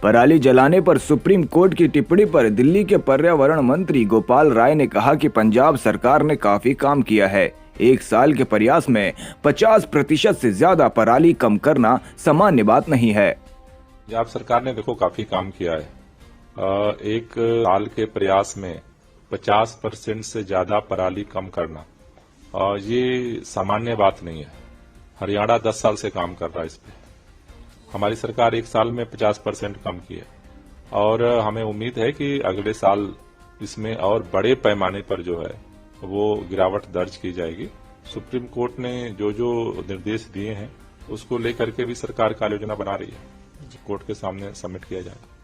पराली जलाने पर सुप्रीम कोर्ट की टिप्पणी पर दिल्ली के पर्यावरण मंत्री गोपाल राय ने कहा कि पंजाब सरकार ने काफी काम किया है। एक साल के प्रयास में 50% से ज्यादा पराली कम करना सामान्य बात नहीं है। पंजाब सरकार ने देखो काफी काम किया है। एक साल के प्रयास में 50% से ज्यादा पराली कम करना ये सामान्य बात नहीं है। हरियाणा 10 साल से काम कर रहा है इस पे। हमारी सरकार एक साल में 50% कम की है और हमें उम्मीद है कि अगले साल इसमें और बड़े पैमाने पर जो है वो गिरावट दर्ज की जाएगी। सुप्रीम कोर्ट ने जो जो निर्देश दिए हैं उसको लेकर के भी सरकार कार्य योजना बना रही है, कोर्ट के सामने सबमिट किया जाएगा।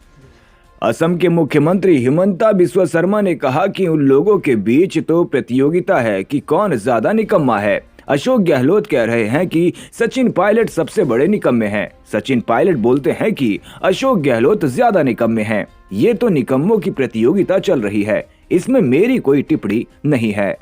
असम के मुख्यमंत्री हिमंता बिस्वा शर्मा ने कहा कि उन लोगों के बीच तो प्रतियोगिता है कि कौन ज्यादा निकम्मा है। अशोक गहलोत कह रहे हैं कि सचिन पायलट सबसे बड़े निकम्मे हैं। सचिन पायलट बोलते हैं कि अशोक गहलोत ज्यादा निकम्मे हैं। ये तो निकम्मों की प्रतियोगिता चल रही है, इसमें मेरी कोई टिप्पणी नहीं है।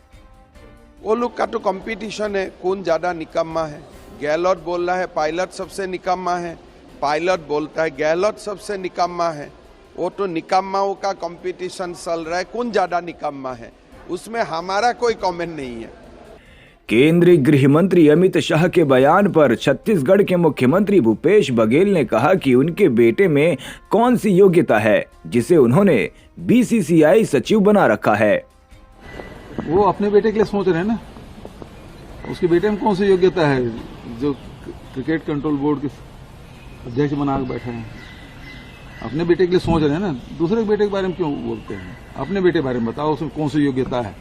वो लोग का तो कंपटीशन है, कौन ज्यादा निकम्मा है। गहलोत बोल रहा है पायलट सबसे निकम्मा है, पायलट बोलता है गहलोत सबसे निकम्मा है। वो तो निकम्माओं का कंपटीशन चल रहा है, कौन ज्यादा निकम्मा है, उसमें हमारा कोई कमेंट नहीं है। केंद्रीय गृह मंत्री अमित शाह के बयान पर छत्तीसगढ़ के मुख्यमंत्री भूपेश बघेल ने कहा कि उनके बेटे में कौन सी योग्यता है जिसे उन्होंने बीसीसीआई सचिव बना रखा है। वो अपने बेटे के लिए सोच रहे हैं ना, उसके बेटे में कौन सी योग्यता है जो क्रिकेट कंट्रोल बोर्ड के अध्यक्ष बना के बैठे हैं। अपने बेटे के लिए सोच रहे हैं ना, दूसरे के बेटे के बारे में क्यों बोलते हैं। अपने बेटे के बारे में बताओ, उसमें कौन सी योग्यता है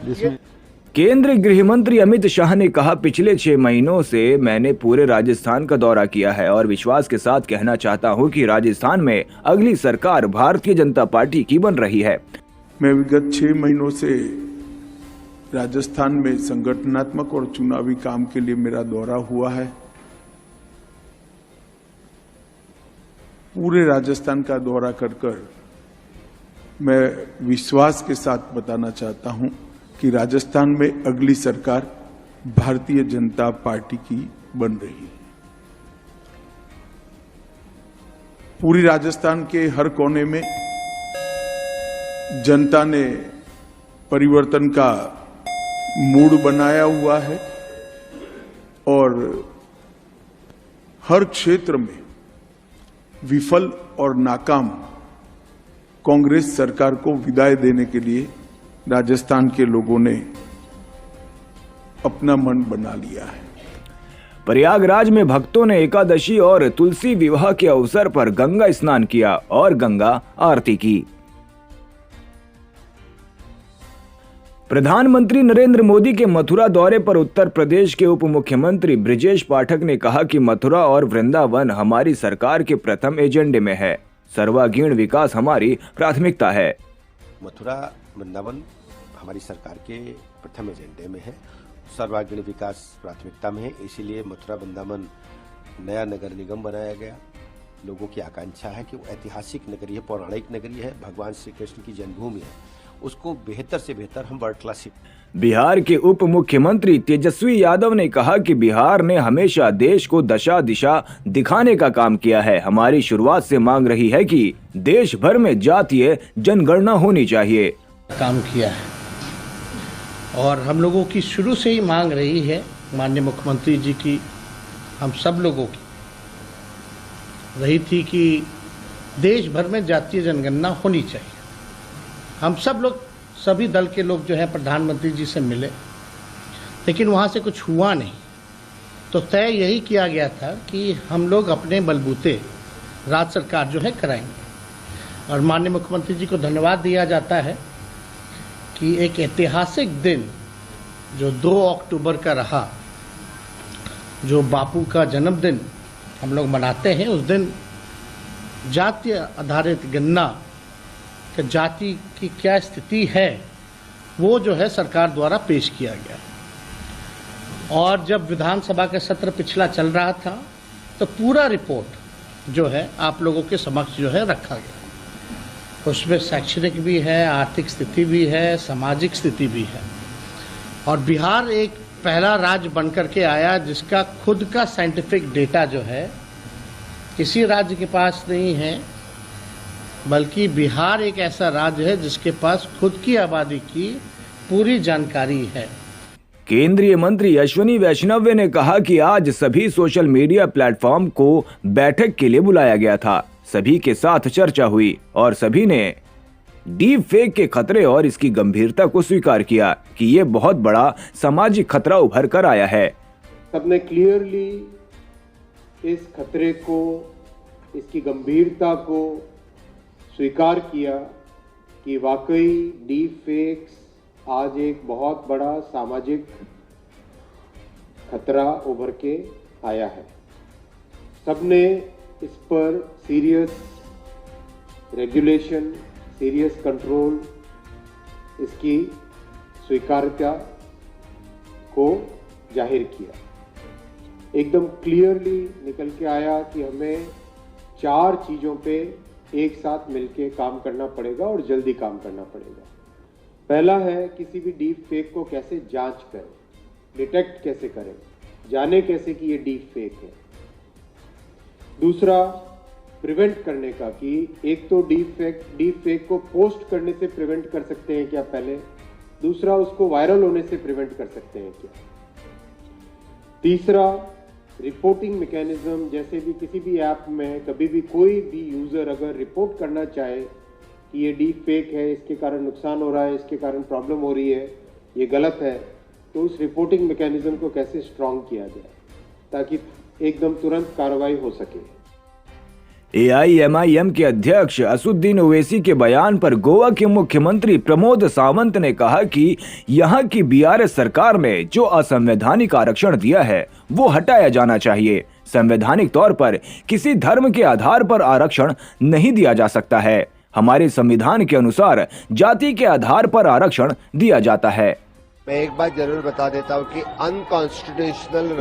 जिसमें। केंद्रीय गृह मंत्री अमित शाह ने कहा, पिछले 6 महीनों से मैंने पूरे राजस्थान का दौरा किया है और विश्वास के साथ कहना चाहता हूं कि राजस्थान में अगली सरकार भारतीय जनता पार्टी की बन रही है। मैं विगत 6 महीनों से राजस्थान में संगठनात्मक और चुनावी काम के लिए मेरा दौरा हुआ है। पूरे राजस्थान का दौरा कर मैं विश्वास के साथ बताना चाहता हूं कि राजस्थान में अगली सरकार भारतीय जनता पार्टी की बन रही है। पूरी राजस्थान के हर कोने में जनता ने परिवर्तन का मूड बनाया हुआ है और हर क्षेत्र में विफल और नाकाम कांग्रेस सरकार को विदाई देने के लिए राजस्थान के लोगों ने अपना मन बना लिया है। प्रयागराज में भक्तों ने एकादशी और तुलसी विवाह के अवसर पर गंगा स्नान किया और गंगा आरती की। प्रधानमंत्री नरेंद्र मोदी के मथुरा दौरे पर उत्तर प्रदेश के उप मुख्यमंत्री ब्रिजेश पाठक ने कहा कि मथुरा और वृंदावन हमारी सरकार के प्रथम एजेंडे में है। सर्वांगीण विकास हमारी प्राथमिकता है। मथुरा वृंदावन हमारी सरकार के प्रथम एजेंडे में है, सर्वांगीण विकास प्राथमिकता में है। इसीलिए मथुरा वृंदावन नया नगर निगम बनाया गया। लोगों की आकांक्षा है कि वो ऐतिहासिक नगरी है, पौराणिक नगरी है, भगवान श्री कृष्ण की जन्मभूमि है, उसको बेहतर से बेहतर हम वर्ल्ड क्लास। बिहार के उप मुख्यमंत्री तेजस्वी यादव ने कहा कि बिहार ने हमेशा देश को दशा दिशा दिखाने का काम किया है। हमारी शुरुआत से मांग रही है कि देश भर में जातीय जनगणना होनी चाहिए। काम किया है और हम लोगों की शुरू से ही मांग रही है, माननीय मुख्यमंत्री जी की, हम सब लोगों की रही थी कि देश भर में जातीय जनगणना होनी चाहिए। हम सब लोग, सभी दल के लोग जो है प्रधानमंत्री जी से मिले, लेकिन वहाँ से कुछ हुआ नहीं। तो तय यही किया गया था कि हम लोग अपने बलबूते राज्य सरकार जो है कराएंगे। और माननीय मुख्यमंत्री जी को धन्यवाद दिया जाता है कि एक ऐतिहासिक दिन जो 2 अक्टूबर का रहा, जो बापू का जन्मदिन हम लोग मनाते हैं, उस दिन जातीय आधारित गणना कि जाति की क्या स्थिति है वो जो है सरकार द्वारा पेश किया गया। और जब विधानसभा का सत्र पिछला चल रहा था तो पूरा रिपोर्ट जो है आप लोगों के समक्ष जो है रखा गया। उसमें शैक्षणिक भी है, आर्थिक स्थिति भी है, सामाजिक स्थिति भी है। और बिहार एक पहला राज्य बनकर के आया जिसका खुद का साइंटिफिक डेटा जो है किसी राज्य के पास नहीं है, बल्कि बिहार एक ऐसा राज्य है जिसके पास खुद की आबादी की पूरी जानकारी है। केंद्रीय मंत्री अश्विनी वैष्णव ने कहा कि आज सभी सोशल मीडिया प्लेटफॉर्म को बैठक के लिए बुलाया गया था। सभी के साथ चर्चा हुई और सभी ने डीप फेक के खतरे और इसकी गंभीरता को स्वीकार किया कि ये बहुत बड़ा सामाजिक खतरा उभर कर आया है। सबने क्लियरली इस खतरे को, इसकी गंभीरता को स्वीकार किया कि वाकई डीप फेक्स आज एक बहुत बड़ा सामाजिक खतरा उभर के आया है। सबने इस पर सीरियस रेगुलेशन, सीरियस कंट्रोल, इसकी स्वीकार्यता को जाहिर किया। एकदम क्लियरली निकल के आया कि हमें 4 चीज़ों पे एक साथ मिलके काम करना पड़ेगा और जल्दी काम करना पड़ेगा। पहला है किसी भी डीप फेक को कैसे जांच करें, डिटेक्ट कैसे करें, जाने कैसे कि ये डीप फेक है। दूसरा, प्रिवेंट करने का कि एक तो डीप फेक को पोस्ट करने से प्रिवेंट कर सकते हैं क्या पहले, दूसरा उसको वायरल होने से प्रिवेंट कर सकते हैं क्या। तीसरा, रिपोर्टिंग मैकेनिज्म, जैसे भी किसी भी ऐप में कभी भी कोई भी यूजर अगर रिपोर्ट करना चाहे कि ये डीप फेक है, इसके कारण नुकसान हो रहा है, इसके कारण प्रॉब्लम हो रही है, ये गलत है, तो उस रिपोर्टिंग मैकेनिज्म को कैसे स्ट्रांग किया जाए ताकि एकदम तुरंत कार्रवाई हो सके। AIMIM के अध्यक्ष असुद्दीन ओवैसी के बयान पर गोवा के मुख्यमंत्री प्रमोद सावंत ने कहा कि यहां की BRS सरकार ने जो असंवैधानिक आरक्षण दिया है वो हटाया जाना चाहिए। संवैधानिक तौर पर किसी धर्म के आधार पर आरक्षण नहीं दिया जा सकता है। हमारे संविधान के अनुसार जाति के आधार पर आरक्षण दिया जाता है। मैं एक बात जरूर बता देता हूँ कि अनकॉन्स्टिट्यूशनल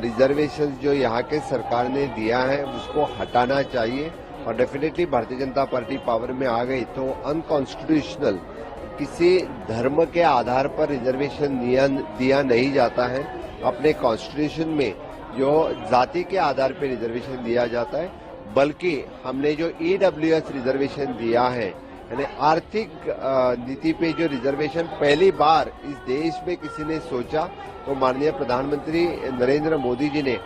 रिजर्वेशन जो यहाँ के सरकार ने दिया है उसको हटाना चाहिए और definitely Bharatiya Janata party power में आ गई तो अनकॉन्स्टिट्यूशनल किसी धर्म के आधार पर रिजर्वेशन दिया नहीं जाता है। अपने कॉन्स्टिट्यूशन में जो जाति के आधार पर रिजर्वेशन दिया जाता है, बल्कि हमने जो EWS रिजर्वेशन दिया है, यानी आर्थिक नीति पे जो रिजर्वेशन पहली बार इस देश में किसी ने सोचा तो माननीय प्रधानमंत्री नरेंद्र मोदी जी ने